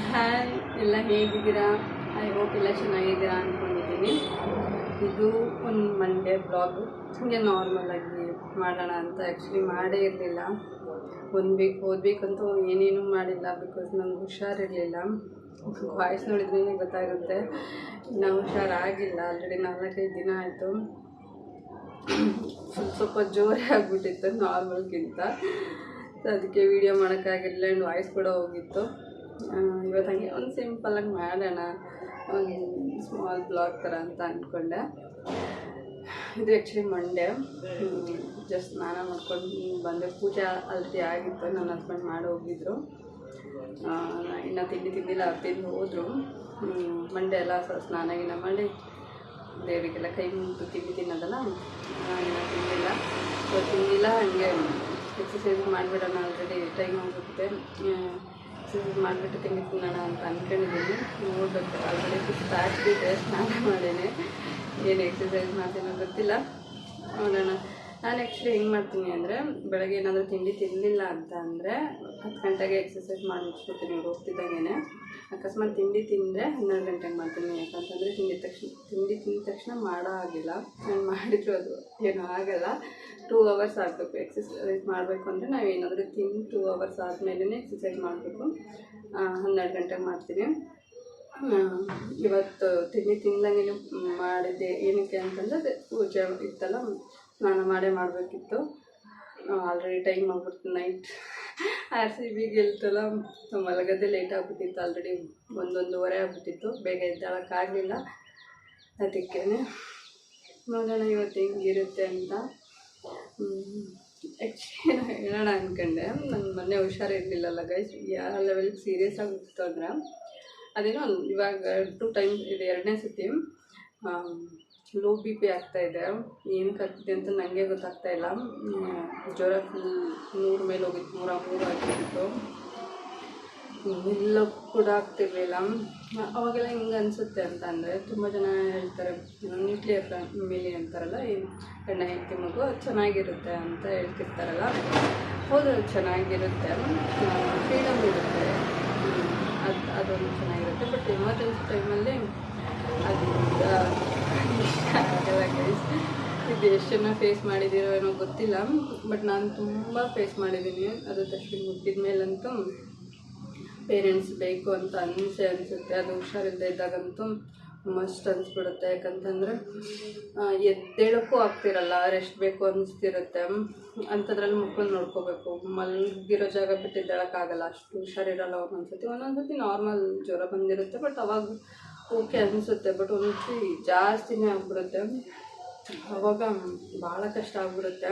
Hi, ಎಲ್ಲ ಹೇಗಿದ್ದೀರಾ? I hope ಎಲ್ಲ ಚೆನ್ನಾಗಿದ್ದೀರಾ ಅಂದ್ಕೊಂಡಿದ್ದೀನಿ. ಇದು ಒಂದು ಮಂಡೇ ಬ್ಲಾಗ್. ಹಾಗೆ ನಾರ್ಮಲಾಗಿ ಮಾಡೋಣ ಅಂತ ಆ್ಯಕ್ಚುಲಿ ಮಾಡೇ ಇರಲಿಲ್ಲ. 1 ವೀಕ್ ಓದಬೇಕಂತೂ ಏನೇನೂ ಮಾಡಿಲ್ಲ, ಬಿಕಾಸ್ ನಂಗೆ ಹುಷಾರಿರಲಿಲ್ಲ. ವಾಯ್ಸ್ ನೋಡಿದ್ರೇ ಗೊತ್ತಾಗುತ್ತೆ, ನಾವು ಹುಷಾರಾಗಿಲ್ಲ. ಆಲ್ರೆಡಿ 4-5 ದಿನ ಆಯಿತು. ಸ್ವಲ್ಪ ಜೋರೇ ಆಗಿಬಿಟ್ಟಿತ್ತು ನಾರ್ಮಲ್ಗಿಂತ. ಅದಕ್ಕೆ ವೀಡಿಯೋ ಮಾಡೋಕ್ಕಾಗಿರಲಿಲ್ಲ ಆ್ಯಂಡ್ ವಾಯ್ಸ್ ಕೂಡ ಹೋಗಿತ್ತು. ಇವತ್ತು ಹಾಗೆ ಒಂದು ಸಿಂಪಲಾಗಿ ಮಾಡೋಣ, ಒಂದು ಸ್ಮಾಲ್ ಬ್ಲಾಗ್ ಥರ ಅಂತ ಅಂದ್ಕೊಂಡೆ. ಇದು ಆ್ಯಕ್ಚುಲಿ ಮಂಡೇ. ಜಸ್ಟ್ ಸ್ನಾನ ಮಾಡ್ಕೊಂಡು ಬಂದೆ. ಪೂಜೆ ಆಲ್ರೆಡಿ ಆಗಿತ್ತು, ನನ್ನ ಹಸ್ಬೆಂಡ್ ಮಾಡಿ ಹೋಗಿದ್ರು. ಇನ್ನು ತಿಂದಿಲ್ಲ, ತಿಂದು ಹೋದರು. ಮಂಡೇ ಎಲ್ಲ ಸ್ನಾನ ಗಿನ ಮಾಡಿ ದೇವರಿಗೆಲ್ಲ ಕೈ ಮುಗಿದು ತಿನ್ನೋದಲ್ಲ, ಇನ್ನು ತಿಂದಿಲ್ಲ. ಹಾಗೆ ಎಕ್ಸಸೈಸ್ ಮಾಡಿಬಿಡೋಣ, ಆಲ್ರೆಡಿ ಟೈಮ್ ಹೋಗುತ್ತೆ. ಎಕ್ಸಸೈಸ್ ಮಾಡಿಬಿಟ್ಟು ತಿನ್ನೋಣ ಅಂತ ಅಂದ್ಕೊಂಡಿದ್ದೀನಿ. ನೋಡಬೇಕು, ಆಲ್ರೆಡಿ ಸ್ಟಾರ್ಟ್ ಬಿಟ್ಟೆ, ಸ್ನಾನ ಮಾಡೇನೆ. ಏನು ಎಕ್ಸಸೈಸ್ ಮಾಡ್ತೀನೋ ಗೊತ್ತಿಲ್ಲ, ನೋಡೋಣ. ನಾನು ಆ್ಯಕ್ಚುಲಿ ಹೆಂಗೆ ಮಾಡ್ತೀನಿ ಅಂದರೆ, ಬೆಳಗ್ಗೆ ಏನಾದರೂ ತಿಂಡಿ ತಿನ್ನಲಿಲ್ಲ ಅಂತ ಅಂದರೆ 10 ಗಂಟೆಗೆ ಎಕ್ಸಸೈಸ್ ಮಾಡಿ ಮುಗಿಸ್ಬಿಡ್ತೀನಿ ಹೋಗ್ತಿದ್ದಾಗೇ. ಅಕಸ್ಮಾತ್ ತಿಂಡಿ ತಿಂದರೆ 12 ಗಂಟೆಗೆ ಮಾಡ್ತೀನಿ. ಯಾಕಂತಂದರೆ ತಿಂಡಿ ತಿಂದ ತಕ್ಷಣ ಮಾಡೋ ಆಗಿಲ್ಲ. ನಾನು ಮಾಡಿದ್ರು ಅದು ಏನೂ ಆಗೋಲ್ಲ. 2 ಅವರ್ಸ್ ಆಗಬೇಕು ಎಕ್ಸಸೈಸ್ ಮಾಡಬೇಕು ಅಂದರೆ. ನಾವು ಏನಾದರೂ ತಿಂದು 2 ಅವರ್ಸ್ ಆದಮೇಲೆ ಎಕ್ಸಸೈಸ್ ಮಾಡಬೇಕು. 12 ಗಂಟೆಗೆ ಮಾಡ್ತೀನಿ. ಇವತ್ತು ತಿಂಡಿ ತಿಂದಂಗೆ ಮಾಡಿದ್ದೆ. ಏನಕ್ಕೆ ಅಂತಂದರೆ ಅದೇ ಪೂಜೆ ಇತ್ತಲ್ಲ, ಸ್ನಾನ ಮಾಡಬೇಕಿತ್ತು. ಆಲ್ರೆಡಿ ಟೈಮ್ ಆಗ್ಬಿಡ್ತು, ನೈಟ್ RCB ಗೆಲ್ತಲ್ಲ, ಮಲಗದೆ ಲೇಟ್ ಆಗಿಬಿಟ್ಟಿತ್ತು. ಆಲ್ರೆಡಿ 1-1:30 ಆಗಿಬಿಟ್ಟಿತ್ತು. ಬೇಗ ಎದ್ದೇಳೋಕ್ಕಾಗಲಿಲ್ಲ. ಅದಕ್ಕೇ ನೋಡೋಣ ಇವತ್ತು ಹೆಂಗಿರುತ್ತೆ ಅಂತ. ಆ್ಯಕ್ಚುಲಿ ಹೇಳೋಣ ಅಂದ್ಕೊಂಡೆ, ನನ್ನ ಮೊನ್ನೆ ಹುಷಾರಿರಲಿಲ್ಲಲ್ಲ ಗೈಸ್. ಯಾವ ಲೆವೆಲ್ಗೆ ಸೀರಿಯಸ್ ಆಗಿತ್ತು ಅಂದರೆ, ಅದೇನೋ ಇವಾಗ 2 ಟೈಮ್ಸ್ ಇದೆ, 2ನೇ ಸತಿ ಲೋ BP ಆಗ್ತಾಯಿದೆ. ಏನಕ್ಕೆ ಆಗ್ತಿದೆ ಅಂತ ನನಗೆ ಗೊತ್ತಾಗ್ತಾಯಿಲ್ಲ. ಜ್ವರ ಫುಲ್ 100 ಮೇಲೆ ಹೋಗಿತ್ತು, 103 ಆಗಿತ್ತು. ಎಲ್ಲ ಕೂಡ ಆಗ್ತಿರ್ಲಿಲ್ಲ. ಅವಾಗೆಲ್ಲ ಹಿಂಗೆ ಅನಿಸುತ್ತೆ ಅಂತ ಅಂದರೆ, ತುಂಬ ಜನ ಹೇಳ್ತಾರೆ ನ್ಯೂಕ್ಲಿಯರ್ ಫ್ಯಾಮಿಲಿ ಅಂತಾರಲ್ಲ, ಈ ಗಂಡ ಹೆಂಡತಿ ಮಗು ಚೆನ್ನಾಗಿರುತ್ತೆ ಅಂತ ಹೇಳ್ತಿರ್ತಾರಲ್ಲ. ಹೌದು, ಚೆನ್ನಾಗಿರುತ್ತೆ, ಫ್ರೀಡಮ್ ಇರುತ್ತೆ, ಅದೊಂದು ಚೆನ್ನಾಗಿರುತ್ತೆ. ಬಟ್ ಎಮರ್ಜೆನ್ಸಿ ಟೈಮಲ್ಲಿ ಅದು ಆಗಲ್ಲ ಗೈಸ್. ಇದು ಎಷ್ಟು ಜನ ಫೇಸ್ ಮಾಡಿದ್ದೀರೋ ಏನೋ ಗೊತ್ತಿಲ್ಲ, ಬಟ್ ನಾನು ತುಂಬ ಫೇಸ್ ಮಾಡಿದ್ದೀನಿ. ಅದು ತಕ್ಷಣ ಹುಟ್ಟಿದ ಮೇಲಂತೂ ಪೇರೆಂಟ್ಸ್ ಬೇಕು ಅಂತ ಅನಿಸುತ್ತೆ. ಅದು ಹುಷಾರಿಲ್ಲದೆ ಇದ್ದಾಗಂತೂ ಮಸ್ಟ್ ಅನಿಸ್ಬಿಡುತ್ತೆ. ಯಾಕಂತಂದರೆ ಎದ್ದೇಳೋಕ್ಕೂ ಆಗ್ತಿರಲ್ಲ, ರೆಸ್ಟ್ ಬೇಕು ಅನಿಸ್ತಿರುತ್ತೆ. ಅಂಥದ್ರಲ್ಲಿ ಮಕ್ಕಳನ್ನ ನೋಡ್ಕೋಬೇಕು. ಮಲಗಿರೋ ಜಾಗ ಬಿಟ್ಟು ಎದ್ದೇಳೋಕ್ಕಾಗಲ್ಲ, ಅಷ್ಟು ಹುಷಾರಿರಲ್ಲ. ಒಂದೊಂದು ಸತಿ ನಾರ್ಮಲ್ ಜ್ವರ ಬಂದಿರುತ್ತೆ, ಬಟ್ ಅವಾಗ ಓಕೆ ಅನಿಸುತ್ತೆ. ಬಟ್ ಒಂದ್ಸತಿ ಜಾಸ್ತಿನೇ ಆಗಿಬಿಡುತ್ತೆ, ಅವಾಗ ಭಾಳ ಕಷ್ಟ ಆಗಿಬಿಡುತ್ತೆ.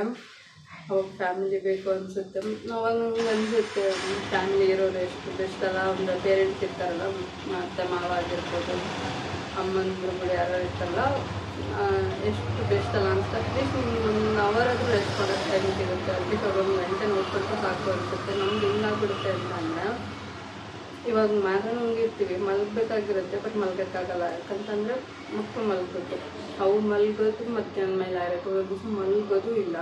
ಅವಾಗ ಫ್ಯಾಮಿಲಿ ಬೇಕು ಅನಿಸುತ್ತೆ. ಅವಾಗ ನಮ್ಗೆ ಅನಿಸುತ್ತೆ, ಫ್ಯಾಮಿಲಿ ಇರೋರು ಎಷ್ಟು ಬೆಸ್ಟ್ ಅಲ್ಲ. ಒಂದು ಪೇರೆಂಟ್ಸ್ ಇರ್ತಾರಲ್ಲ, ಅತ್ತೆ ಮಾವ ಆಗಿರ್ಬೋದು, ಅಮ್ಮಂದಿರುಗಳು ಯಾರು ಇರ್ತಾರಲ್ಲ, ಎಷ್ಟು ಬೆಸ್ಟ್ ಅಲ್ಲ ಅಂತ. ಅಟ್ಲೀಸ್ಟ್ 1 ಅವರಾದರೂ ರೆಸ್ಟ್ ಮಾಡೋಕ್ಕೆ ಟೈಮ್ ಸಿಗುತ್ತೆ. ಅಟ್ಲೀಸ್ಟ್ ಅವ್ರು 1 ಗಂಟೆ ನೋಡ್ಕೊಂಡು ಸಾಕು ಅನಿಸುತ್ತೆ. ನಮ್ಗೆ ಹೆಂಗಾಗ್ಬಿಡುತ್ತೆ ಅಂತಂದರೆ, ಇವಾಗ ಮಾತ್ರ ನುಂಗಿರ್ತೀವಿ, ಮಲಗಬೇಕಾಗಿರುತ್ತೆ, ಬಟ್ ಮಲಗೋಕ್ಕಾಗಲ್ಲ. ಯಾಕಂತಂದರೆ ಮಕ್ಕಳು ಮಲಗಬೇಕು, ಅವು ಮಲಗೋದು ಮಧ್ಯಾಹ್ನ ಮೇಲೆ ಆಗುತ್ತೆ. ದಿವಸ ಮಲಗೋದು ಇಲ್ಲ.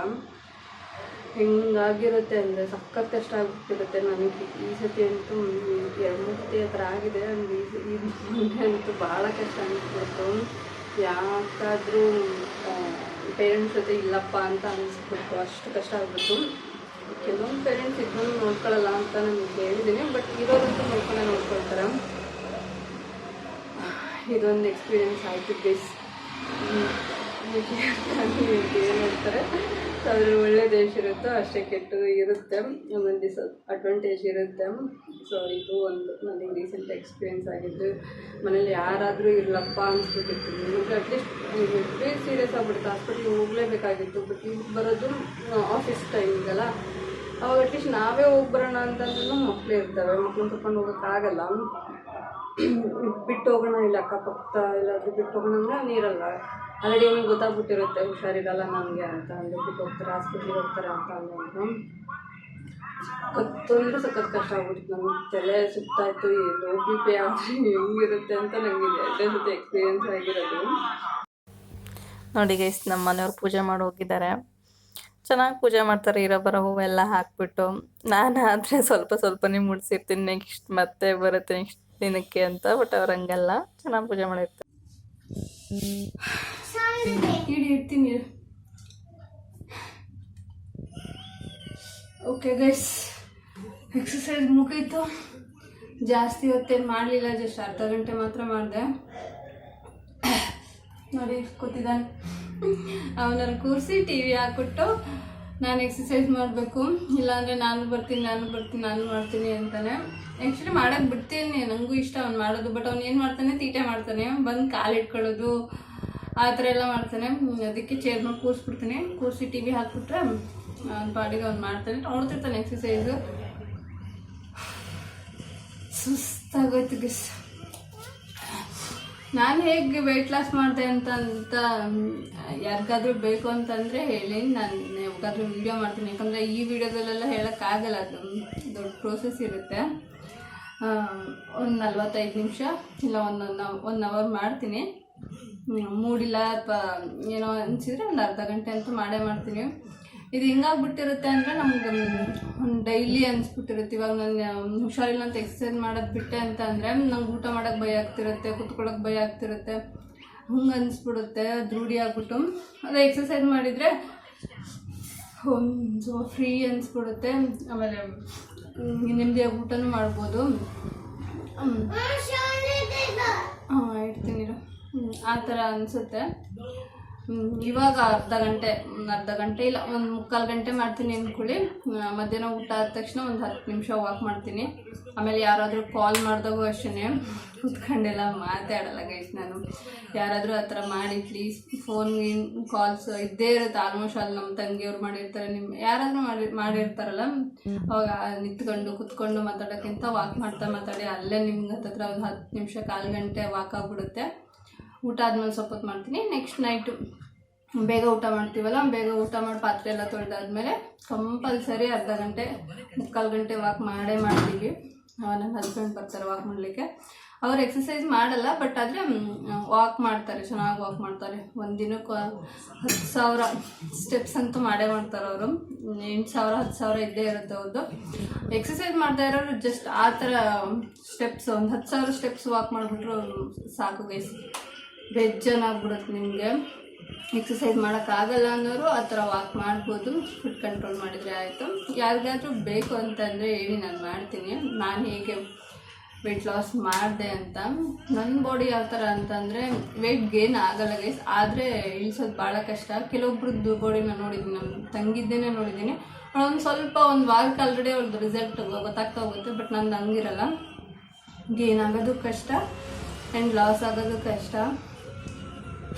ಹಿಂಗಾಗಿರುತ್ತೆ ಅಂದರೆ ಸಖತ್ ಕಷ್ಟ ಆಗಿಬಿಟ್ಟಿರುತ್ತೆ ನನಗೆ. ಈ ಸತಿ ಅಂತೂ 2-3 ಸತಿ ಆ ಥರ ಆಗಿದೆ. ಈ ಮುಂದೆ ಅಂತೂ ಭಾಳ ಕಷ್ಟ ಅನಿಸ್ಬಿಡ್ತು. ಯಾಕಾದರೂ ಪೇರೆಂಟ್ಸ್ ಜೊತೆ ಇಲ್ಲಪ್ಪ ಅಂತ ಅನಿಸ್ಬಿಡ್ತು, ಅಷ್ಟು ಕಷ್ಟ ಆಗ್ಬಿಟ್ಟು. ಕೆಲವೊಂದು ಪೇರೆಂಟ್ಸ್ ಇದನ್ನು ನೋಡ್ಕೊಳ್ಳಲ್ಲ ಅಂತ ನಾನು ಹೇಳಿದ್ದೀನಿ, ಬಟ್ ಇರೋದಂತೂ ನೋಡ್ಕೊಳ್ತಾರೆ. ಇದೊಂದು ಎಕ್ಸ್ಪೀರಿಯೆನ್ಸ್ ಆಯಿತು ಗೈಸ್. ಏನು ಹೇಳ್ತಾರೆ, ಅದ್ರ ಒಳ್ಳೇದು ಎಷ್ಟಿರುತ್ತೋ ಅಷ್ಟೇ ಕೆಟ್ಟದು ಇರುತ್ತೆ, ಒಂದೊಂದು ಡಿಸ್ಅಡ್ವಾಂಟೇಜ್ ಇರುತ್ತೆ. ಸೊ ಇದು ಒಂದು ನನಗೆ ರೀಸೆಂಟ್ ಎಕ್ಸ್ಪೀರಿಯೆನ್ಸ್ ಆಗಿದ್ದು. ಮನೇಲಿ ಯಾರಾದರೂ ಇರಲಪ್ಪ ಅನಿಸ್ಬಿಟ್ಟಿತ್ತು. ನಿಮಗೆ ಅಟ್ಲೀಸ್ಟ್ ಸೀರಿಯಸ್ ಆಗಿಬಿಡುತ್ತೆ, ಹಾಸ್ಪಿಟ್ಲಿಗೆ ಹೋಗಲೇಬೇಕಾಗಿತ್ತು. ಬಟ್ ಈಗ ಬರೋದು ಆಫೀಸ್ ಟೈಮಿಗಲ್ಲ, ಅವಾಗ ಅಟ್ಲೀಸ್ಟ್ ನಾವೇ ಹೋಗಿ ಬರೋಣ ಅಂತಂದ್ರೂ ಮಕ್ಕಳು ಇರ್ತವೆ, ಮಕ್ಕಳನ್ನ ಕರ್ಕೊಂಡು ಹೋಗೋಕ್ಕಾಗಲ್ಲ. ಬಿಟ್ಟು ಹೋಗೋಣ, ಇಲ್ಲ ಅಕ್ಕಪಕ್ಕ ಎಲ್ಲಾದರೂ ಬಿಟ್ಟು ಹೋಗೋಣ ಅಂದರೆ ನೀರಲ್ಲ. ಆಲ್ರೆಡಿ ಅವ್ನಿಗೆ ಗೊತ್ತಾಗ್ಬಿಟ್ಟಿರುತ್ತೆ ಹುಷಾರಿರಲ್ಲ ನನಗೆ ಅಂತ ಅಂದು ಬಿಟ್ಟು ಹೋಗ್ತಾರೆ, ಹಾಸ್ಪಿಟ್ಲಿಗೆ ಹೋಗ್ತಾರೆ ಅಂತ ಅಂದು. ಸಖತ್ತಂದ್ರೆ ಸಖತ್ ಕಷ್ಟ ಆಗ್ಬಿಟ್ಟಿತ್ತು. ನಮಗೆ ತಲೆ ಸುತ್ತಾಯಿತು. ಈ ಲೋ BP ಆದರೆ ಹೆಂಗಿರುತ್ತೆ ಅಂತ ನನಗೆ 2 ಸತಿ ಎಕ್ಸ್ಪೀರಿಯೆನ್ಸ್ ಆಗಿರೋದು. ನೋಡಿ ಗೈಸ್, ನಮ್ಮ ಮನೆಯವ್ರು ಪೂಜೆ ಮಾಡಿ ಹೋಗಿದ್ದಾರೆ. ಚೆನ್ನಾಗಿ ಪೂಜೆ ಮಾಡ್ತಾರೆ, ಇರೋ ಬರೋ ಹೂವೆಲ್ಲ ಹಾಕ್ಬಿಟ್ಟು. ನಾನು ಆದರೆ ಸ್ವಲ್ಪನೇ ಮುಡಿಸಿರ್ತೀನಿ. ನೆಕ್ಸ್ಟ್ ಮತ್ತೆ ಬರುತ್ತೆ, ನೆಕ್ಸ್ಟ್ ದಿನಕ್ಕೆ ಅಂತ. ಬಟ್ ಅವ್ರು ಹಂಗಲ್ಲ, ಚೆನ್ನಾಗಿ ಪೂಜೆ ಮಾಡಿರ್ತಾರೆ. ಇಡ್ತೀನಿ. ಓಕೆ ಗೈಸ್, ಎಕ್ಸಸೈಸ್ ಮುಗೀತು. ಜಾಸ್ತಿ ಹೊತ್ತೇನು ಮಾಡಲಿಲ್ಲ, ಜಸ್ಟ್ ಅರ್ಧ ಗಂಟೆ ಮಾತ್ರ ಮಾಡಿದೆ. ನೋಡಿ ಕೂತಿದ್ದಾನೆ, ಅವನಲ್ಲಿ ಕೂರಿಸಿ ಟಿ ವಿ ಹಾಕ್ಬಿಟ್ಟು ನಾನು ಎಕ್ಸಸೈಸ್ ಮಾಡಬೇಕು, ಇಲ್ಲಾಂದರೆ ನಾನು ಮಾಡ್ತೀನಿ ಅಂತಾನೆ. ಆ್ಯಕ್ಚುಲಿ ಮಾಡೋಕ್ಕೆ ಬಿಡ್ತೀನಿ, ನನಗೂ ಇಷ್ಟ ಅವ್ನು ಮಾಡೋದು. ಬಟ್ ಅವ್ನು ಏನು ಮಾಡ್ತಾನೆ, ತೀಟೆ ಮಾಡ್ತಾನೆ, ಬಂದು ಕಾಲಿಟ್ಕೊಳ್ಳೋದು ಆ ಥರ ಎಲ್ಲ ಮಾಡ್ತಾನೆ. ಅದಕ್ಕೆ ಚೇರ್ ಮೇಲೆ ಕೂರಿಸ್ಬಿಡ್ತೀನಿ, ಕೂರಿಸಿ ಟಿ ವಿ ಹಾಕ್ಬಿಟ್ರೆ ಅವ್ನ ಪಾಡಿಗೆ ಅವ್ನು ಮಾಡ್ತಾನೆ, ನೋಡ್ತಿರ್ತಾನೆ ಎಕ್ಸಸೈಸು. ಸುಸ್ತಾಗೋಯ್ತು ಗಿಸ್. ನಾನು ಹೇಗೆ ವೆಯ್ಟ್ ಲಾಸ್ ಮಾಡಿದೆ ಅಂತ ಯಾರಿಗಾದ್ರೂ ಬೇಕು ಅಂತಂದರೆ ಹೇಳಿ, ನಾನು ಯಾವಾಗಾದ್ರೂ ವೀಡಿಯೋ ಮಾಡ್ತೀನಿ. ಯಾಕಂದರೆ ಈ ವಿಡಿಯೋದಲ್ಲೆಲ್ಲ ಹೇಳೋಕ್ಕಾಗಲ್ಲ, ಅದು ದೊಡ್ಡ ಪ್ರೋಸೆಸ್ ಇರುತ್ತೆ. ಒಂದು 45 ನಿಮಿಷ ಇಲ್ಲ 1 ಅವರ್ ಮಾಡ್ತೀನಿ. ಮೂಡಿಲ್ಲ ಅಥವಾ ಏನೋ ಅನಿಸಿದ್ರೆ ಒಂದು ಅರ್ಧ ಗಂಟೆ ಅಂತೂ ಮಾಡ್ತೀನಿ. ಇದು ಹಿಂಗಾಗ್ಬಿಟ್ಟಿರುತ್ತೆ ಅಂದರೆ ನಮ್ಗೆ ಒಂದು ಡೈಲಿ ಅನಿಸ್ಬಿಟ್ಟಿರುತ್ತೆ. ಇವಾಗ ನಾನು ಹುಷಾರಿಲ್ಲ ಅಂತ ಎಕ್ಸಸೈಸ್ ಮಾಡೋದು ಬಿಟ್ಟೆ ಅಂತ ಅಂದರೆ ನಂಗೆ ಊಟ ಮಾಡೋಕ್ಕೆ ಭಯ ಆಗ್ತಿರುತ್ತೆ, ಕುತ್ಕೊಳ್ಳೋಕೆ ಭಯ ಆಗ್ತಿರುತ್ತೆ, ಹಂಗೆ ಅನಿಸ್ಬಿಡುತ್ತೆ. ಅದು ರೂಢಿ ಆಗ್ಬಿಟ್ಟು ಅದೇ ಎಕ್ಸಸೈಸ್ ಮಾಡಿದರೆ ಒಂದು ಫ್ರೀ ಅನಿಸ್ಬಿಡುತ್ತೆ. ಆಮೇಲೆ ನಿಮ್ಮದಿಯಾಗಿ ಊಟನೂ ಮಾಡ್ಬೋದು. ಇಡ್ತೀನಿ, ಆ ಥರ ಅನಿಸುತ್ತೆ. ಇವಾಗ ಅರ್ಧ ಗಂಟೆ ಇಲ್ಲ, ಒಂದು 3/4 ಗಂಟೆ ಮಾಡ್ತೀನಿ ಅಂದ್ಕೊಳ್ಳಿ. ಮಧ್ಯಾಹ್ನ ಊಟ ಆದ ತಕ್ಷಣ ಒಂದು 10 ನಿಮಿಷ ವಾಕ್ ಮಾಡ್ತೀನಿ. ಆಮೇಲೆ ಯಾರಾದರೂ ಕಾಲ್ ಮಾಡಿದಾಗೂ ಅಷ್ಟೇ ಕೂತ್ಕೊಂಡೆಲ್ಲ ಮಾತಾಡಲ್ಲ ಗೈಸ್ ನಾನು. ಯಾರಾದರೂ ಆ ಥರ ಮಾಡಿ ಪ್ಲೀಸ್, ಫೋನ್ ಕಾಲ್ಸ್ ಇದ್ದೇ ಇರುತ್ತೆ ಆಲ್ಮೋಸ್ಟ್. ಅಲ್ಲಿ ನಮ್ಮ ತಂಗಿಯವ್ರು ಮಾಡಿರ್ತಾರೆ, ಯಾರಾದರೂ ಮಾಡಿರ್ತಾರಲ್ಲ, ಅವಾಗ ಕುತ್ಕೊಂಡು ಮಾತಾಡೋಕ್ಕಿಂತ ವಾಕ್ ಮಾತಾಡಿ ಅಲ್ಲೇ ನಿಮ್ಗೆ ಹತ್ತತ್ರ ಒಂದು 10 ನಿಮಿಷ 1/4 ಗಂಟೆ ವಾಕ್ ಆಗಿಬಿಡುತ್ತೆ. ಊಟ ಆದ್ಮೇಲೆ ಸ್ವಲ್ಪ ಹೊತ್ತು ಮಾಡ್ತೀನಿ. ನೆಕ್ಸ್ಟ್ ನೈಟು ಬೇಗ ಊಟ ಮಾಡ್ತೀವಲ್ಲ, ಬೇಗ ಊಟ ಮಾಡಿ ಪಾತ್ರೆ ಎಲ್ಲ ತೊಳೆದಾದ್ಮೇಲೆ ಕಂಪಲ್ಸರಿ ಅರ್ಧ ಗಂಟೆ 3/4 ಗಂಟೆ ವಾಕ್ ಮಾಡ್ತೀವಿ. ನನ್ನ ಹಸ್ಬೆಂಡ್ ಬರ್ತಾರೆ ವಾಕ್ ಮಾಡಲಿಕ್ಕೆ. ಅವ್ರು ಎಕ್ಸಸೈಸ್ ಮಾಡಲ್ಲ, ಬಟ್ ಆದರೆ ವಾಕ್ ಮಾಡ್ತಾರೆ, ಚೆನ್ನಾಗಿ ವಾಕ್ ಮಾಡ್ತಾರೆ. ಒಂದು ದಿನಕ್ಕೆ 10,000 ಸ್ಟೆಪ್ಸ್ ಅಂತೂ ಮಾಡ್ತಾರೆ ಅವರು. 8,000 10,000 ಇದ್ದೇ ಇರುತ್ತೆ ಅವ್ರದ್ದು. ಎಕ್ಸಸೈಸ್ ಮಾಡ್ತಾ ಇರೋರು ಜಸ್ಟ್ ಆ ಥರ ಸ್ಟೆಪ್ಸ್ ಒಂದು 10,000 ಸ್ಟೆಪ್ಸ್ ವಾಕ್ ಮಾಡಿಬಿಟ್ರು ಸಾಕು ಗೈಸ್. ಬೆಜ್ಜನಾಗ್ಬಿಡುತ್ತೆ ನಿಮಗೆ. ಎಕ್ಸಸೈಸ್ ಮಾಡೋಕ್ಕಾಗಲ್ಲ ಅನ್ನೋರು ಆ ಥರ ವಾಕ್ ಮಾಡ್ಬೋದು, ಫುಡ್ ಕಂಟ್ರೋಲ್ ಮಾಡಿದರೆ ಆಯಿತು. ಯಾರಿಗಾದ್ರೂ ಬೇಕು ಅಂತಂದರೆ ಹೇಳಿ, ನಾನು ಮಾಡ್ತೀನಿ. ನಾನು ಹೇಗೆ ವೆಯ್ಟ್ ಲಾಸ್ ಮಾಡಿದೆ ಅಂತ. ನನ್ನ ಬಾಡಿ ಯಾವ ಥರ ಅಂತಂದರೆ ವೆಯ್ಟ್ ಗೇನ್ ಆಗಲ್ಲ ಗೈಸ್, ಆದರೆ ಇಳಿಸೋದು ಭಾಳ ಕಷ್ಟ. ಕೆಲವೊಬ್ರದ್ದು ಬಾಡಿನ ನೋಡಿದ್ದೀನಿ, ನಮ್ಮ ತಂಗಿದ್ದೇನೆ ನೋಡಿದ್ದೀನಿ. ಒಂದು ವಾರಕ್ಕೆ ಆಲ್ರೆಡಿ ಅವ್ರದ್ದು ರಿಸಲ್ಟ್ ಗೊತ್ತಾಗ್ತಾ ಹೋಗುತ್ತೆ. ಬಟ್ ನಂದು ಹಂಗಿರಲ್ಲ, ಗೇನ್ ಆಗೋದು ಕಷ್ಟ ಆ್ಯಂಡ್ ಲಾಸ್ ಆಗೋದು ಕಷ್ಟ.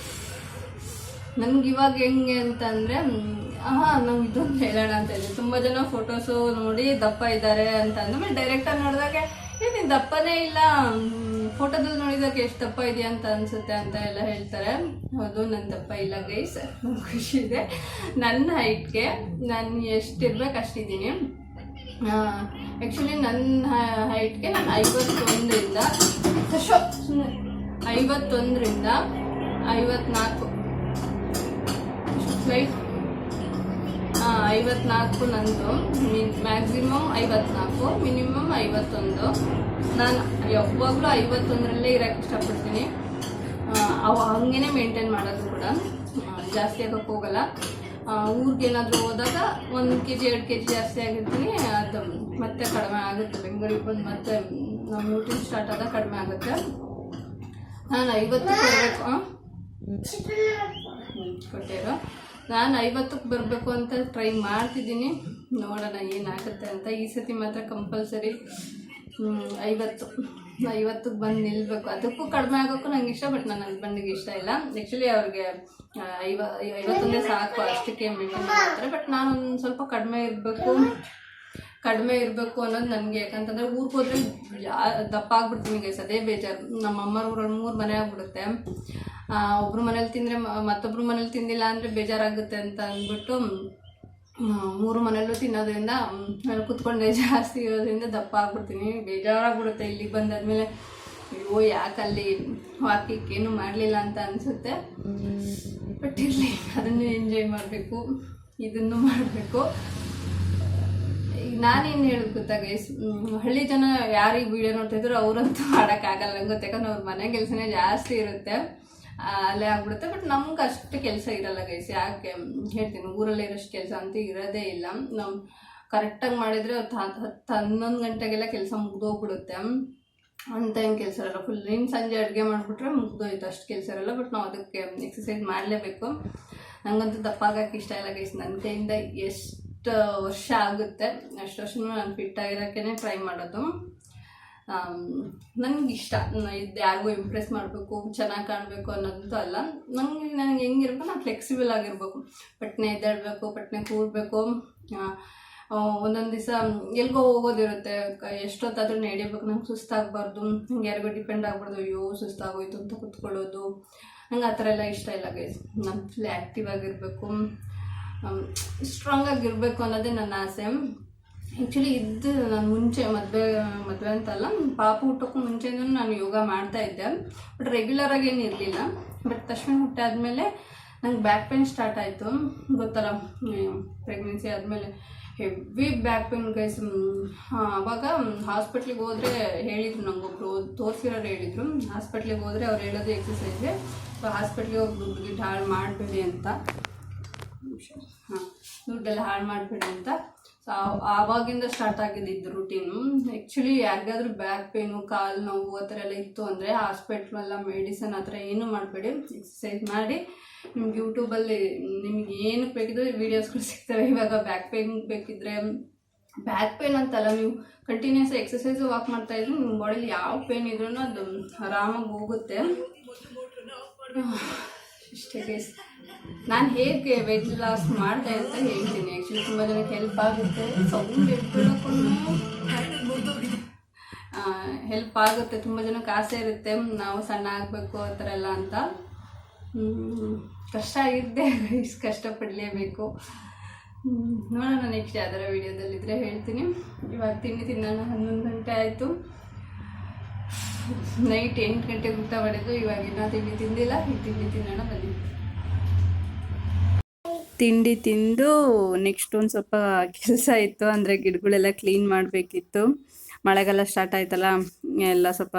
ನನಗೆ ಇವಾಗ ಹೆಂಗೆ ಅಂತಂದರೆ ನಂಗೆ ಇದೊಂದು ಹೇಳೋಣ ಅಂತ ಹೇಳಿ, ತುಂಬ ಜನ ಫೋಟೋಸು ನೋಡಿ ದಪ್ಪ ಇದ್ದಾರೆ ಅಂತ ಅಂದಮೇಲೆ ಡೈರೆಕ್ಟಾಗಿ ನೋಡಿದಾಗ ನೀನು ದಪ್ಪನೇ ಇಲ್ಲ, ಫೋಟೋದಲ್ಲಿ ನೋಡಿದಾಗ ಎಷ್ಟು ದಪ್ಪ ಇದೆಯಾ ಅಂತ ಅನಿಸುತ್ತೆ ಅಂತ ಎಲ್ಲ ಹೇಳ್ತಾರೆ. ಹೌದು, ನನ್ನ ದಪ್ಪ ಇಲ್ಲ ಗೈಸ್, ನಂಗೆ ಖುಷಿ ಇದೆ. ನನ್ನ ಹೈಟ್ಗೆ ನಾನು ಎಷ್ಟಿರ್ಬೇಕು ಅಷ್ಟಿದ್ದೀನಿ. ಆ್ಯಕ್ಚುಲಿ ನನ್ನ ಹೈಟ್ಗೆ ನಾನು 51ರಿಂದ 54 ಫ್ಲೈಟ್ 54 ನಂದು. Maximum 54, minimum 51. ನಾನು ಯಾವಾಗಲೂ 51ರಲ್ಲೇ ಇರೋಕ್ಕೆ ಇಷ್ಟಪಡ್ತೀನಿ. ಹಂಗೇ ಮೇಂಟೈನ್ ಮಾಡೋದು ಕೂಡ, ಜಾಸ್ತಿ ಆಗೋಕ್ಕೆ ಹೋಗಲ್ಲ. ಊರಿಗೇನಾದರೂ ಹೋದಾಗ 1 kg 2 kg ಜಾಸ್ತಿ ಆಗಿರ್ತೀನಿ, ಅದು ಮತ್ತೆ ಕಡಿಮೆ ಆಗುತ್ತೆ. ಬೆಂಗಳೂರಿಗೆ ಬಂದು ಮತ್ತೆ ನಮ್ಮ ಊಟ ಸ್ಟಾರ್ಟ್ ಆದಾಗ ಕಡಿಮೆ ಆಗುತ್ತೆ. ನಾನು 50ಕ್ಕೆ ಬರಬೇಕು ಕೊಟ್ಟಿರೋ, ನಾನು 50ಕ್ಕೆ ಬರಬೇಕು ಅಂತ ಟ್ರೈ ಮಾಡ್ತಿದ್ದೀನಿ. ನೋಡೋಣ ಏನಾಗುತ್ತೆ ಅಂತ. ಈ ಸತಿ ಮಾತ್ರ ಕಂಪಲ್ಸರಿ 50ಕ್ಕೆ ಬಂದು ನಿಲ್ಲಬೇಕು. ಅದಕ್ಕೂ ಕಡಿಮೆ ಆಗೋಕ್ಕೂ ನಂಗೆ ಇಷ್ಟ, ಬಟ್ ನನ್ನ ಹಸ್ಬೆಂಡಿಗೆ ಇಷ್ಟ ಇಲ್ಲ. ಆ್ಯಕ್ಚುಲಿ ಅವ್ರಿಗೆ 51 ಸಾಕು, ಅಷ್ಟಕ್ಕೆ ಮೇಂಟೈನ್ ಮಾಡ್ತಾರೆ. ಬಟ್ ನಾನು ಒಂದು ಸ್ವಲ್ಪ ಕಡಿಮೆ ಇರಬೇಕು ಅನ್ನೋದು ನನಗೆ. ಯಾಕಂತಂದರೆ ಊರಿಗೆ ಹೋದರೆ ದಪ್ಪ ಆಗ್ಬಿಡ್ತೀನಿ ಗೈಸ್, ಅದೇ ಬೇಜಾರು. ನಮ್ಮ ಅಮ್ಮರ ಊರಲ್ಲಿ 3 ಮನೆ ಆಗ್ಬಿಡುತ್ತೆ. ಒಬ್ರು ಮನೇಲಿ ತಿಂದರೆ ಮತ್ತೊಬ್ರು ಮನೇಲಿ ತಿಂದಿಲ್ಲ ಅಂದರೆ ಬೇಜಾರಾಗುತ್ತೆ ಅಂತ ಅಂದ್ಬಿಟ್ಟು 3 ಮನೆಯಲ್ಲೂ ತಿನ್ನೋದ್ರಿಂದ ನಾನು ಕುತ್ಕೊಂಡೆ ಜಾಸ್ತಿ ಇರೋದ್ರಿಂದ ದಪ್ಪ ಆಗ್ಬಿಡ್ತೀನಿ. ಬೇಜಾರಾಗ್ಬಿಡುತ್ತೆ ಇಲ್ಲಿಗೆ ಬಂದಾದ್ಮೇಲೆ. ಅಯ್ಯೋ ಯಾಕಲ್ಲಿ ವಾಕಿಂಗ್ ಮಾಡಲಿಲ್ಲ ಅಂತ ಅನಿಸುತ್ತೆ. ಬಟ್ ಇರಲಿ, ಅದನ್ನು ಎಂಜಾಯ್ ಮಾಡಬೇಕು, ಇದನ್ನು ಮಾಡಬೇಕು. ಈಗ ನಾನೇನು ಹೇಳೋದು ಗೊತ್ತಾ ಗೈಸ್, ಹಳ್ಳಿ ಜನ ಯಾರಿಗೆ ವಿಡಿಯೋ ನೋಡ್ತಾ ಇದ್ರು ಅವರಂತೂ ಮಾಡೋಕ್ಕಾಗಲ್ಲ ನಂಗೆ ಗೊತ್ತು, ಯಾಕಂದ್ರೆ ಅವ್ರ ಮನೆ ಕೆಲಸನೇ ಜಾಸ್ತಿ ಇರುತ್ತೆ, ಅಲ್ಲೇ ಆಗ್ಬಿಡುತ್ತೆ. ಬಟ್ ನಮ್ಗೆ ಅಷ್ಟು ಕೆಲಸ ಇರಲ್ಲ ಗೈಸ್. ಯಾಕೆ ಹೇಳ್ತೀನಿ, ಊರಲ್ಲೇ ಇರೋಷ್ಟು ಕೆಲಸ ಅಂತೂ ಇರೋದೇ ಇಲ್ಲ. ನಾವು ಕರೆಕ್ಟಾಗಿ ಮಾಡಿದರೆ 10-11 ಗಂಟೆಗೆಲ್ಲ ಕೆಲಸ ಮುಗ್ದೋಗ್ಬಿಡುತ್ತೆ. ಅಂತ ಏನು ಕೆಲಸ ಇರಲ್ಲ. ಫುಲ್ ನೀನು ಸಂಜೆ ಅಡುಗೆ ಮಾಡಿಬಿಟ್ರೆ ಮುಗ್ದೋಯ್ತು, ಅಷ್ಟು ಕೆಲಸ ಇರಲ್ಲ. ಬಟ್ ನಾವು ಅದಕ್ಕೆ ಎಕ್ಸಸೈಸ್ ಮಾಡಲೇಬೇಕು. ನನಗಂತೂ ದಪ್ಪಾಗಕ್ಕೆ ಇಷ್ಟ ಇಲ್ಲ ಗೈಸ್. ನನ್ನ ಕೈಯಿಂದ ಎಷ್ಟು ವರ್ಷ ಆಗುತ್ತೆ ಅಷ್ಟು ವರ್ಷನೂ ನಾನು ಫಿಟ್ಟಾಗಿರೋಕ್ಕೇ ಟ್ರೈ ಮಾಡೋದು. ನನಗಿಷ್ಟ ಇದು ಯಾರಿಗೂ ಇಂಪ್ರೆಸ್ ಮಾಡಬೇಕು, ಚೆನ್ನಾಗಿ ಕಾಣಬೇಕು ಅನ್ನೋದಂತೂ ಅಲ್ಲ. ನನಗೆ ಹೆಂಗಿರ್ಬೇಕು, ನಾನು ಫ್ಲೆಕ್ಸಿಬಲ್ ಆಗಿರ್ಬೇಕು. ಪಟ್ನೆ ಎದ್ದೇಳಬೇಕು, ಪಟ್ನೆ ಕೂರಬೇಕು. ಒಂದೊಂದು ದಿವಸ ಎಲ್ಗೋ ಹೋಗೋದಿರುತ್ತೆ, ಎಷ್ಟೊತ್ತಾದ್ರೂ ನಡಿಬೇಕು, ನಂಗೆ ಸುಸ್ತಾಗಬಾರ್ದು, ನಂಗೆ ಯಾರಿಗೂ ಡಿಪೆಂಡ್ ಆಗಬಾರ್ದು. ಅಯ್ಯೋ ಸುಸ್ತಾಗೋಯ್ತು ಅಂತ ಕೂತ್ಕೊಳ್ಳೋದು, ನಂಗೆ ಆ ಥರ ಎಲ್ಲ ಇಷ್ಟ ಇಲ್ಲ ಗೈಸ್. ನಾನು ಫುಲ್ ಆ್ಯಕ್ಟಿವ್ ಆಗಿರಬೇಕು, ಸ್ಟ್ರಾಂಗ್ ಆಗಿರಬೇಕು ಅನ್ನೋದೇ ನನ್ನ ಆಸೆ. ಆ್ಯಕ್ಚುಲಿ ಇದು ನಾನು ಮುಂಚೆ ಮದುವೆ ಅಂತಲ್ಲ, ಪಾಪ ಹುಟ್ಟೋಕ್ಕೂ ಮುಂಚೆನೂ ನಾನು ಯೋಗ ಮಾಡ್ತಾಯಿದ್ದೆ. ಬಟ್ ರೆಗ್ಯುಲರಾಗಿ ಏನು ಇರಲಿಲ್ಲ. ಬಟ್ ತಕ್ಷಣ ಹುಟ್ಟಾದ್ಮೇಲೆ ನಂಗೆ ಬ್ಯಾಕ್ ಪೇನ್ ಸ್ಟಾರ್ಟ್ ಆಯಿತು. ಗೊತ್ತಲ್ಲ, ಪ್ರೆಗ್ನೆನ್ಸಿ ಆದಮೇಲೆ ಹೆವಿ ಬ್ಯಾಕ್ ಪೇನ್ ಗೈಸ್. ಆವಾಗ ಹಾಸ್ಪಿಟ್ಲಿಗೆ ಹೋದರೆ ಹೇಳಿದರು, ನಂಗೊಬ್ರು ತೋರಿಸಿರೋರು ಹೇಳಿದರು, ಹಾಸ್ಪಿಟ್ಲಿಗೆ ಹೋದರೆ ಅವ್ರು ಹೇಳೋದು ಎಕ್ಸಸೈಸೇ. ಸೊ ಹಾಸ್ಪಿಟ್ಲಿಗೆ ಹೋಗಿ ದುಡ್ಡು ಹಾಳು ಮಾಡಬೇಡಿ ಅಂತ, ದುಡ್ಡೆಲ್ಲ ಹಾಳು ಮಾಡಬೇಡಿ ಅಂತ. ಸೊ ಆವಾಗಿಂದ ಸ್ಟಾರ್ಟ್ ಆಗಿದ್ದು ರೂಟೀನು. ಆ್ಯಕ್ಚುಲಿ ಯಾರಿಗಾದ್ರೂ ಬ್ಯಾಕ್ ಪೇನು, ಕಾಲು ನೋವು ಆ ಥರ ಎಲ್ಲ ಇತ್ತು ಅಂದರೆ ಹಾಸ್ಪಿಟ್ಲೆಲ್ಲ ಮೆಡಿಸನ್ ಆ ಥರ ಏನೂ ಮಾಡಬೇಡಿ, ಎಕ್ಸಸೈಸ್ ಮಾಡಿ. ನಿಮ್ಗೆ ಯೂಟ್ಯೂಬಲ್ಲಿ ನಿಮ್ಗೆ ಏನಕ್ಕೆ ಬೇಕಿದ್ರೆ ವೀಡಿಯೋಸ್ಗಳು ಸಿಗ್ತವೆ. ಇವಾಗ ಬ್ಯಾಕ್ ಪೇನ್ ಬೇಕಿದ್ರೆ, ಬ್ಯಾಕ್ ಪೇನ್ ಅಂತಲ್ಲ, ನೀವು ಕಂಟಿನ್ಯೂಸ್ ಎಕ್ಸಸೈಸು ವಾಕ್ ಮಾಡ್ತಾಯಿದ್ರೆ ನಿಮ್ಮ ಬಾಡಿಲಿ ಯಾವ ಪೇನ್ ಇದ್ರೂ ಅದು ಆರಾಮಾಗಿ ಹೋಗುತ್ತೆ. ಇಷ್ಟೇ ಗೈಸ್. ನಾನು ಹೇಗೆ ವೆಯ್ಟ್ ಲಾಸ್ ಮಾಡಿದೆ ಅಂತ ಹೇಳ್ತೀನಿ. ಆ್ಯಕ್ಚುಲಿ ತುಂಬ ಜನಕ್ಕೆ ಹೆಲ್ಪ್ ಆಗುತ್ತೆ. ಸೌಂಡ್ ಇಟ್ಕೊಳ್ಳೋಕ್ಕೂ ಹೆಲ್ಪ್ ಆಗುತ್ತೆ. ತುಂಬ ಜನಕ್ಕೆ ಆಸೆ ಇರುತ್ತೆ ನಾವು ಸಣ್ಣ ಆಗಬೇಕು ಆ ಥರ ಎಲ್ಲ ಅಂತ. ಕಷ್ಟ ಆಗಿದ್ದೆ, ಇಷ್ಟು ಕಷ್ಟಪಡಲೇಬೇಕು. ನೋಡೋಣ ನೆಕ್ಸ್ಟ್ ಯಾವ್ದಾರ ವೀಡಿಯೋದಲ್ಲಿದ್ದರೆ ಹೇಳ್ತೀನಿ. ಇವಾಗ ತಿನ್ನೋಣ. 11 ಗಂಟೆ ಆಯಿತು. ನೈಟ್ 8 ಗಂಟೆಗೆ ಊಟ ಮಾಡಿದ್ದು. ಇವಾಗ ಇನ್ನೂ ತಿಂಡಿ ತಿಂದಿಲ್ಲ. ಈ ತಿಂಡಿ ತಿನ್ನೋಣ ಬನ್ನಿ. ತಿಂಡಿ ತಿಂದು ನೆಕ್ಸ್ಟ್ ಒಂದು ಸ್ವಲ್ಪ ಕೆಲಸ ಇತ್ತು, ಅಂದರೆ ಗಿಡಗಳೆಲ್ಲ ಕ್ಲೀನ್ ಮಾಡಬೇಕಿತ್ತು. ಮಳೆಗಾಲ ಸ್ಟಾರ್ಟ್ ಆಯ್ತಲ್ಲ, ಎಲ್ಲ ಸ್ವಲ್ಪ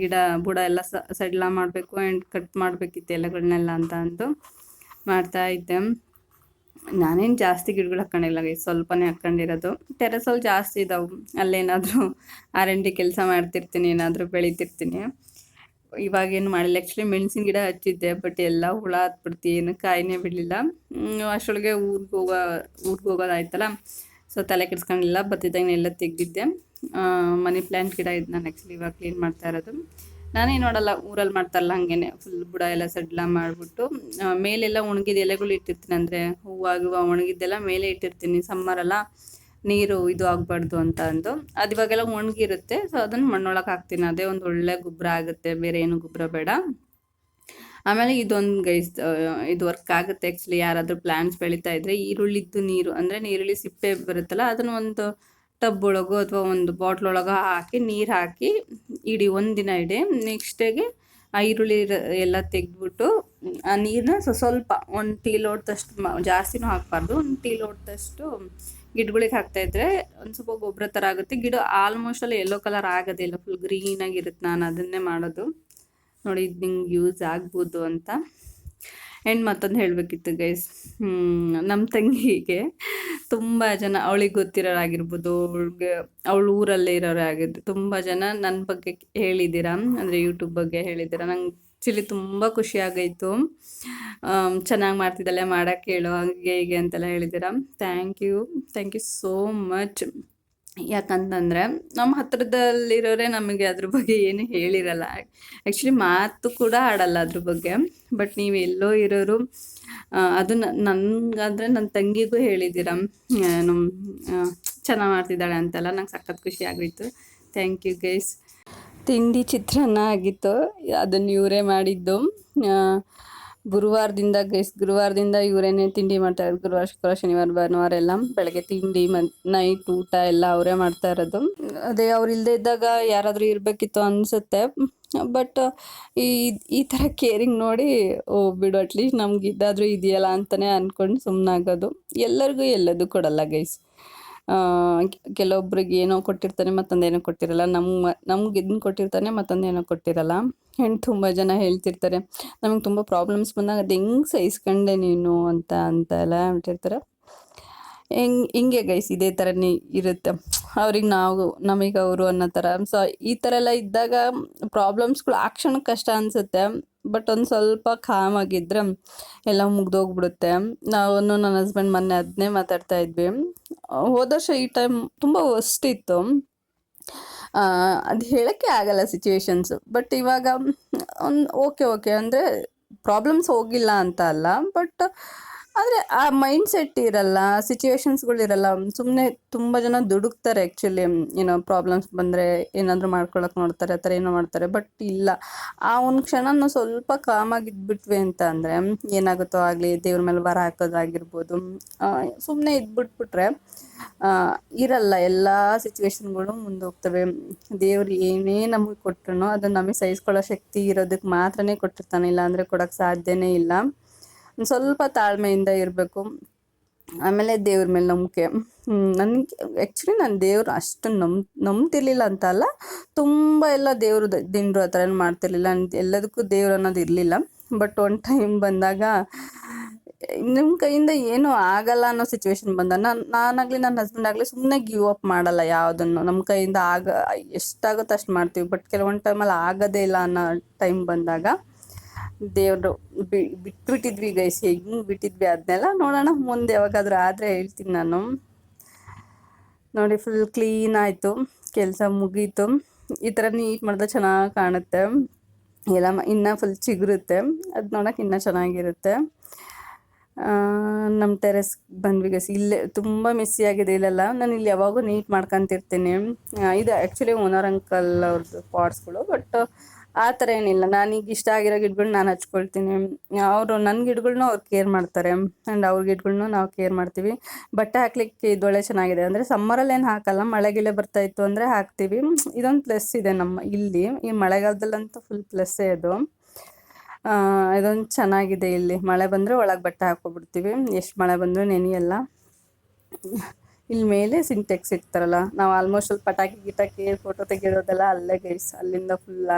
ಗಿಡ ಬುಡ ಎಲ್ಲ ಸಡ್ಲ ಮಾಡಬೇಕು ಆ್ಯಂಡ್ ಕಟ್ ಮಾಡಬೇಕಿತ್ತು ಎಲೆಗಳನ್ನೆಲ್ಲ ಅಂತ ಅಂದು ಮಾಡ್ತಾಯಿದ್ದೆ. ನಾನೇನು ಜಾಸ್ತಿ ಗಿಡಗಳು ಹಾಕ್ಕೊಂಡಿಲ್ಲ, ಸ್ವಲ್ಪನೇ ಹಾಕ್ಕೊಂಡಿರೋದು. ಟೆರೆಸಲ್ಲಿ ಜಾಸ್ತಿ ಇದ್ದಾವೆ, ಅಲ್ಲೇನಾದರೂ R&D ಕೆಲಸ ಮಾಡ್ತಿರ್ತೀನಿ, ಏನಾದರೂ ಬೆಳಿತಿರ್ತೀನಿ. ಇವಾಗೇನು ಮಾಡಿಲ್ಲ. ಆ್ಯಕ್ಚುಲಿ ಮೆಣಸಿನ ಗಿಡ ಹಚ್ಚಿದ್ದೆ, ಬಟ್ ಎಲ್ಲ ಹುಳ ಹತ್ಬಿಡ್ತಿ, ಏನು ಕಾಯಿನೇ ಬಿಡಲಿಲ್ಲ. ಅಷ್ಟರೊಳಗೆ ಊರಿಗೆ ಹೋಗೋದಾಯ್ತಲ್ಲ, ಸೊ ತಲೆ ಕೆಡಿಸ್ಕೊಂಡಿಲ್ಲ. ಬತ್ತಿದ್ದಂಗೆ ಎಲ್ಲ ತೆಗೆದಿದ್ದೆ. ಮನಿ ಪ್ಲ್ಯಾಂಟ್ ಗಿಡ ಇದು ನಾನು ಆ್ಯಕ್ಚುಲಿ ಇವಾಗ ಕ್ಲೀನ್ ಮಾಡ್ತಾ ಇರೋದು. ನಾನೇ ನೋಡಲ್ಲ, ಊರಲ್ಲಿ ಮಾಡ್ತಾರಲ್ಲ ಹಾಗೇನೆ ಫುಲ್ ಬುಡ ಎಲ್ಲ ಸಡ್ಲ ಮಾಡಿಬಿಟ್ಟು ಮೇಲೆಲ್ಲ ಒಣಗಿದ ಎಲೆಗಳು ಇಟ್ಟಿರ್ತೀನಿ. ಅಂದರೆ ಹೂವಾಗಿವ ಒಣಗಿದ್ದೆಲ್ಲ ಮೇಲೆ ಇಟ್ಟಿರ್ತೀನಿ. ಸಮ್ಮರೆಲ್ಲ ನೀರು ಇದು ಆಗಬಾರ್ದು ಅಂತ ಅಂದು ಅದು ಇವಾಗೆಲ್ಲ ಒಣಗಿರುತ್ತೆ. ಸೊ ಅದನ್ನು ಮಣ್ಣೊಳಗೆ ಹಾಕ್ತೀನಿ. ಅದೇ ಒಂದು ಒಳ್ಳೆ ಗೊಬ್ಬರ ಆಗುತ್ತೆ, ಬೇರೆ ಏನು ಗೊಬ್ಬರ ಬೇಡ. ಆಮೇಲೆ ಇದೊಂದು ಗೈಸ್, ಇದು ವರ್ಕ್ ಆಗುತ್ತೆ ಆ್ಯಕ್ಚುಲಿ. ಯಾರಾದರೂ ಪ್ಲ್ಯಾಂಟ್ಸ್ ಬೆಳೀತಾ ಇದ್ದರೆ ಈರುಳ್ಳಿದ್ದು ನೀರು, ಅಂದರೆ ನೀರುಳ್ಳಿ ಸಿಪ್ಪೆ ಬರುತ್ತಲ್ಲ, ಅದನ್ನು ಒಂದು ಟಬ್ ಒಳಗೋ ಅಥವಾ ಒಂದು ಬಾಟ್ಲೊಳಗೆ ಹಾಕಿ ನೀರು ಹಾಕಿ ಇಡಿ, ಒಂದಿನ ಇಡಿ. ನೆಕ್ಸ್ಟ್ ಡೇಗೆ ಆ ಈರುಳ್ಳಿ ಎಲ್ಲ ತೆಗೆದ್ಬಿಟ್ಟು ಆ ನೀರನ್ನ ಸ್ವಲ್ಪ 1 ಟೀ ಲೋಟದಷ್ಟು, ಜಾಸ್ತಿನೂ ಹಾಕಬಾರ್ದು, 1 ಟೀ ಲೋಟದಷ್ಟು ಗಿಡಗಳಿಗೆ ಹಾಕ್ತಾಯಿದ್ರೆ ಒಂದು ಸ್ವಲ್ಪ ಗೊಬ್ಬರ ಥರ ಆಗುತ್ತೆ. ಗಿಡ ಆಲ್ಮೋಸ್ಟ್ ಅಲ್ಲಿ ಯೆಲ್ಲೋ ಕಲರ್ ಆಗೋದಿಲ್ಲ, ಫುಲ್ ಗ್ರೀನಾಗಿರುತ್ತೆ. ನಾನು ಅದನ್ನೇ ಮಾಡೋದು. ನೋಡಿ, ಇದು ನಿಂಗೆ ಯೂಸ್ ಆಗ್ಬೋದು ಅಂತ. ಆ್ಯಂಡ್ ಮತ್ತೊಂದು ಹೇಳಬೇಕಿತ್ತು ಗೈಸ್, ನಮ್ಮ ತಂಗಿಗೆ ತುಂಬ ಜನ, ಅವಳಿಗೆ ಗೊತ್ತಿರೋರಾಗಿರ್ಬೋದು, ಅವಳು ಊರಲ್ಲೇ ಇರೋರೇ ಆಗಿದ್ದು, ತುಂಬ ಜನ ನನ್ನ ಬಗ್ಗೆ ಹೇಳಿದ್ದೀರಾ, ಅಂದರೆ ಯೂಟ್ಯೂಬ್ ಬಗ್ಗೆ ಹೇಳಿದ್ದೀರಾ. ನಂಗೆ ಆ್ಯಕ್ಚುಲಿ ತುಂಬ ಖುಷಿ ಆಗೈತು. ಚೆನ್ನಾಗಿ ಮಾಡ್ತಿದ್ದಲ್ಲೇ ಮಾಡೋಕ್ಕೆ ಹೇಳೋ ಹಾಗೆ ಹೀಗೆ ಅಂತೆಲ್ಲ ಹೇಳಿದ್ದೀರಾ. Thank you so much. ಯಾಕಂತಂದರೆ ನಮ್ಮ ಹತ್ರದಲ್ಲಿರೋರೇ ನಮಗೆ ಅದ್ರ ಬಗ್ಗೆ ಏನು ಹೇಳಿರಲ್ಲ. ಆ್ಯಕ್ಚುಲಿ ಮಾತು ಕೂಡ ಆಡಲ್ಲ ಅದ್ರ ಬಗ್ಗೆ. ಬಟ್ ನೀವು ಎಲ್ಲೋ ಇರೋರು ಅದು ನನಗಾದರೆ ನನ್ನ ತಂಗಿಗೂ ಹೇಳಿದ್ದೀರ ಚೆನ್ನಾಗಿ ಮಾಡ್ತಿದ್ದಾಳೆ ಅಂತೆಲ್ಲ. ನಂಗೆ ಸಖತ್ ಖುಷಿ ಆಗೋಯ್ತು. Thank you guys. ತಿಂಡಿ ಚಿತ್ರಾನ್ನ ಆಗಿತ್ತು, ಅದನ್ನು ಇವರೇ ಮಾಡಿದ್ದು. ಗುರುವಾರದಿಂದ ಇವರೇನೆ ತಿಂಡಿ ಮಾಡ್ತಾರೆ. ಗುರುವಾರ, ಶುಕ್ರವಾರ, ಶನಿವಾರ, ಭಾನುವಾರ ಎಲ್ಲ ಬೆಳಗ್ಗೆ ತಿಂಡಿ ನೈಟ್ ಊಟ ಎಲ್ಲ ಅವರೇ ಮಾಡ್ತಾ ಇರೋದು. ಅದೇ ಅವ್ರು ಇಲ್ಲದೆ ಇದ್ದಾಗ ಯಾರಾದರೂ ಇರಬೇಕಿತ್ತು ಅನಿಸುತ್ತೆ. ಬಟ್ ಈ ಥರ ಕೇರಿಂಗ್ ನೋಡಿ, ಓ ಬಿಡು, ಅಟ್ಲೀಸ್ಟ್ ನಮ್ಗೆ ಇದ್ದಾದರೂ ಇದೆಯಲ್ಲ ಅಂತಲೇ ಅಂದ್ಕೊಂಡು ಸುಮ್ಮನಾಗೋದು. ಎಲ್ಲರಿಗೂ ಎಲ್ಲದೂ ಕೊಡಲ್ಲ ಗೈಸ್. ಕೆಲವೊಬ್ರಿಗೆ ಏನೋ ಕೊಟ್ಟಿರ್ತಾನೆ ಮತ್ತೊಂದೇನೋ ಕೊಟ್ಟಿರಲ್ಲ. ನಮ್ಗೆ ಇದನ್ನ ಕೊಟ್ಟಿರ್ತಾನೆ ಮತ್ತೊಂದೇನೋ ಕೊಟ್ಟಿರಲ್ಲ. ಆ್ಯಂಡ್ ತುಂಬ ಜನ ಹೇಳ್ತಿರ್ತಾರೆ ನಮಗೆ ತುಂಬ ಪ್ರಾಬ್ಲಮ್ಸ್ ಬಂದಾಗ ಅದು ಹೆಂಗೆ ಸಹಿಸ್ಕೊಂಡೆ ನೀನು ಅಂತ ಎಲ್ಲ ಹೇಳ್ತಿರ್ತಾರೆ. ಹಿಂಗೆ ಗೈಸ್ ಇದೇ ಥರನೇ ಇರುತ್ತೆ. ಅವ್ರಿಗೆ ನಾವು ನಮಗೆ ಅವರು ಅನ್ನೋ ಥರ. ಸೊ ಈ ಥರ ಎಲ್ಲ ಇದ್ದಾಗ ಪ್ರಾಬ್ಲಮ್ಸ್ಗಳು ಆ ಕ್ಷಣಕ್ಕೆ ಕಷ್ಟ ಅನಿಸುತ್ತೆ. ಬಟ್ ಒಂದು ಸ್ವಲ್ಪ ಕಾಮ್ ಆಗಿದ್ರೆ ಎಲ್ಲ ಮುಗ್ದೋಗ್ಬಿಡುತ್ತೆ. ನಾವು ನನ್ನ ಹಸ್ಬೆಂಡ್ ಮೊನ್ನೆ ಅದನ್ನೇ ಮಾತಾಡ್ತಾ ಇದ್ವಿ. ಹೋದ ವರ್ಷ ಈ ಟೈಮ್ ತುಂಬ ವರ್ಸ್ಟ್ ಇತ್ತು. ಅದು ಹೇಳೋಕ್ಕೆ ಆಗಲ್ಲ ಸಿಚುವೇಶನ್ಸು. ಬಟ್ ಇವಾಗ ಓಕೆ ಅಂದರೆ ಪ್ರಾಬ್ಲಮ್ಸ್ ಹೋಗಿಲ್ಲ ಅಂತ ಅಲ್ಲ, ಬಟ್ ಆದರೆ ಆ ಮೈಂಡ್ ಸೆಟ್ ಇರಲ್ಲ, ಸಿಚುವೇಶನ್ಸ್ಗಳಿರಲ್ಲ. ಸುಮ್ಮನೆ ತುಂಬ ಜನ ದುಡುಕ್ತಾರೆ ಆ್ಯಕ್ಚುಲಿ. ಏನೋ ಪ್ರಾಬ್ಲಮ್ಸ್ ಬಂದರೆ ಏನಾದರೂ ಮಾಡ್ಕೊಳಕ್ಕೆ ನೋಡ್ತಾರೆ, ಆ ಥರ ಏನೋ ಮಾಡ್ತಾರೆ. ಬಟ್ ಇಲ್ಲ, ಆ ಒಂದು ಕ್ಷಣ ಸ್ವಲ್ಪ ಕಾಮಾಗಿದ್ಬಿಟ್ವಿ ಅಂತ ಅಂದರೆ ಏನಾಗುತ್ತೋ ಆಗಲಿ, ದೇವ್ರ ಮೇಲೆ ಬರ ಹಾಕೋದಾಗಿರ್ಬೋದು, ಸುಮ್ಮನೆ ಇದ್ಬಿಟ್ಬಿಟ್ರೆ ಇರಲ್ಲ, ಎಲ್ಲ ಸಿಚುವೇಶನ್ಗಳು ಮುಂದೋಗ್ತವೆ. ದೇವ್ರು ಏನೇ ನಮಗೆ ಕೊಟ್ಟರು ಅದನ್ನು ನಮಗೆ ಸಹಿಸ್ಕೊಳ್ಳೋ ಶಕ್ತಿ ಇರೋದಕ್ಕೆ ಮಾತ್ರನೇ ಕೊಟ್ಟಿರ್ತಾನೆ, ಇಲ್ಲ ಅಂದರೆ ಕೊಡೋಕ್ಕೆ ಸಾಧ್ಯನೇ ಇಲ್ಲ. ಒಂದು ಸ್ವಲ್ಪ ತಾಳ್ಮೆಯಿಂದ ಇರಬೇಕು. ಆಮೇಲೆ ದೇವ್ರ ಮೇಲೆ ನಂಬಿಕೆ. ನನಗೆ ಆ್ಯಕ್ಚುಲಿ ನಾನು ದೇವ್ರು ಅಷ್ಟು ನಂಬ್ತಿರ್ಲಿಲ್ಲ ಅಂತ ಅಲ್ಲ, ತುಂಬ ಎಲ್ಲ ದೇವರು ದಿಂಡ್ರು ಆ ಥರ ಏನು ಮಾಡ್ತಿರ್ಲಿಲ್ಲ. ಎಲ್ಲದಕ್ಕೂ ದೇವ್ರು ಅನ್ನೋದು ಇರಲಿಲ್ಲ. ಬಟ್ ಒಂದು ಟೈಮ್ ಬಂದಾಗ ನಿಮ್ಮ ಕೈಯಿಂದ ಏನೂ ಆಗಲ್ಲ ಅನ್ನೋ ಸಿಚುವೇಶನ್ ಬಂದಾಗ ನಾನಾಗಲಿ ನನ್ನ ಹಸ್ಬೆಂಡ್ ಆಗಲಿ ಸುಮ್ಮನೆ ಗಿವ್ ಅಪ್ ಮಾಡಲ್ಲ. ಯಾವುದನ್ನು ನಮ್ಮ ಕೈಯಿಂದ ಎಷ್ಟಾಗುತ್ತೋ ಅಷ್ಟು ಮಾಡ್ತೀವಿ. ಬಟ್ ಕೆಲವೊಂದು ಟೈಮಲ್ಲಿ ಆಗೋದೇ ಇಲ್ಲ ಅನ್ನೋ ಟೈಮ್ ಬಂದಾಗ ದೇವರು ಬಿಟ್ಬಿಟ್ಟಿದ್ವಿ ಗೈಸ್. ಹೆಂಗೆ ಬಿಟ್ಟಿದ್ವಿ ಅದನ್ನೆಲ್ಲ ನೋಡೋಣ ಮುಂದೆ ಯಾವಾಗಾದರೂ ಆದರೆ ಹೇಳ್ತೀನಿ ನಾನು. ನೋಡಿ ಫುಲ್ ಕ್ಲೀನ್ ಆಯಿತು, ಕೆಲಸ ಮುಗೀತು. ಈ ಥರ ನೀಟ್ ಮಾಡಿದ್ರೆ ಚೆನ್ನಾಗಿ ಕಾಣುತ್ತೆ. ಎಲ್ಲ ಇನ್ನೂ ಫುಲ್ ಚಿಗುರುತ್ತೆ, ಅದು ನೋಡೋಕೆ ಇನ್ನೂ ಚೆನ್ನಾಗಿರುತ್ತೆ. ನಮ್ಮ ಟೆರೆಸ್ ಬಂದ್ವಿ ಗೈಸ್. ಇಲ್ಲೇ ತುಂಬ ಮೆಸ್ಸಿ ಆಗಿದೆ ಇಲ್ಲೆಲ್ಲ. ನಾನು ಇಲ್ಲಿ ಯಾವಾಗೂ ನೀಟ್ ಮಾಡ್ಕೊತಿರ್ತೀನಿ. ಇದು ಆ್ಯಕ್ಚುಲಿ ಓನರ್ ಅಂಕಲ್ ಅವ್ರದ್ದು ಪಾಟ್ಸ್ಗಳು. ಬಟ್ ಆ ಥರ ಏನಿಲ್ಲ, ನನಗೆ ಇಷ್ಟ ಆಗಿರೋ ಗಿಡಗಳ್ನ ನಾನು ಹಚ್ಕೊಳ್ತೀನಿ. ಅವರು ನನ್ನ ಗಿಡಗಳ್ನ ಅವ್ರು ಕೇರ್ ಮಾಡ್ತಾರೆ, ಆ್ಯಂಡ್ ಅವ್ರ ಗಿಡಗಳ್ನು ನಾವು ಕೇರ್ ಮಾಡ್ತೀವಿ. ಬಟ್ಟೆ ಹಾಕ್ಲಿಕ್ಕೆ ಇದೊಳ್ಳೆ ಚೆನ್ನಾಗಿದೆ. ಅಂದರೆ ಸಮ್ಮರಲ್ಲಿ ಏನು ಹಾಕಲ್ಲ, ಮಳೆಗಿಳೆ ಬರ್ತಾಯಿತ್ತು ಅಂದರೆ ಹಾಕ್ತೀವಿ. ಇದೊಂದು ಪ್ಲಸ್ ಇದೆ ನಮ್ಮ ಇಲ್ಲಿ. ಈ ಮಳೆಗಾಲದಲ್ಲಂತೂ ಫುಲ್ ಪ್ಲಸ್ಸೇ ಅದು. ಇದೊಂದು ಚೆನ್ನಾಗಿದೆ. ಇಲ್ಲಿ ಮಳೆ ಬಂದರೆ ಒಳಗೆ ಬಟ್ಟೆ ಹಾಕ್ಕೊಬಿಡ್ತೀವಿ, ಎಷ್ಟು ಮಳೆ ಬಂದರೂ ನೆನೆಯಲ್ಲ. ಇಲ್ಲಿ ಮೇಲೆ ಸಿಂಟೆಕ್ಸ್ ಇರ್ತಾರಲ್ಲ, ನಾವು ಆಲ್ಮೋಸ್ಟ್ ಅಲ್ಲಿ ಪಟಾಕಿ ಫೋಟೋ ತೆಗಿರೋದೆಲ್ಲ ಅಲ್ಲೇ ಗೈಸ್. ಅಲ್ಲಿಂದ ಫುಲ್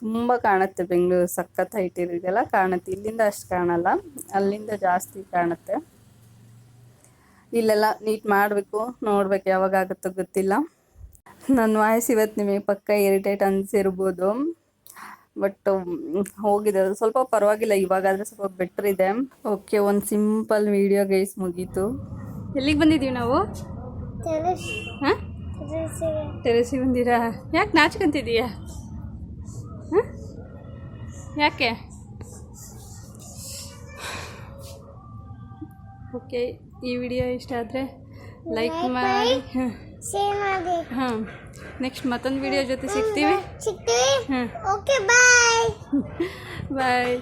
ತುಂಬ ಕಾಣುತ್ತೆ. ಬೆಂಗಳೂರು ಸಖತ್ ಹೈಟ್ ಇರೋದೆಲ್ಲ ಕಾಣುತ್ತೆ. ಇಲ್ಲಿಂದ ಅಷ್ಟು ಕಾಣಲ್ಲ, ಅಲ್ಲಿಂದ ಜಾಸ್ತಿ ಕಾಣುತ್ತೆ. ಇಲ್ಲೆಲ್ಲ ನೀಟ್ ಮಾಡಬೇಕು, ನೋಡ್ಬೇಕು ಯಾವಾಗ ಆಗುತ್ತೋ ಗೊತ್ತಿಲ್ಲ. ನನ್ನ ವಾಯ್ಸ್ ಇವತ್ತು ನಿಮಗೆ ಪಕ್ಕ ಇರಿಟೇಟ್ ಅನಿಸಿರ್ಬೋದು. ಬಟ್ ಹೋಗಿದೆ, ಅದು ಸ್ವಲ್ಪ ಪರವಾಗಿಲ್ಲ. ಇವಾಗಾದರೆ ಸ್ವಲ್ಪ ಬೆಟ್ರ್ ಇದೆ. ಓಕೆ, ಒಂದು ಸಿಂಪಲ್ ವಿಡಿಯೋ ಗೈಸ್ ಮುಗೀತು. ಎಲ್ಲಿಗೆ ಬಂದಿದ್ದೀವಿ ನಾವು? ಹಾಂ, ಟೆರೆಸಿಗೆ ಬಂದಿರಾ? ಯಾಕೆ ನಾಚ್ಕೊಂತಿದ್ದೀಯಾ? ಹಾಂ, ಯಾಕೆ? ಓಕೆ, ಈ ವಿಡಿಯೋ ಇಷ್ಟ ಆದರೆ ಲೈಕ್ ಮಾಡಿ, ಹಾಂ. ನೆಕ್ಸ್ಟ್ ಮತ್ತೊಂದು ವಿಡಿಯೋ ಜೊತೆ ಸಿಗ್ತೀವಿ. ಹಾಂ, ಓಕೆ, ಬಾಯ್. ಬಾಯ್.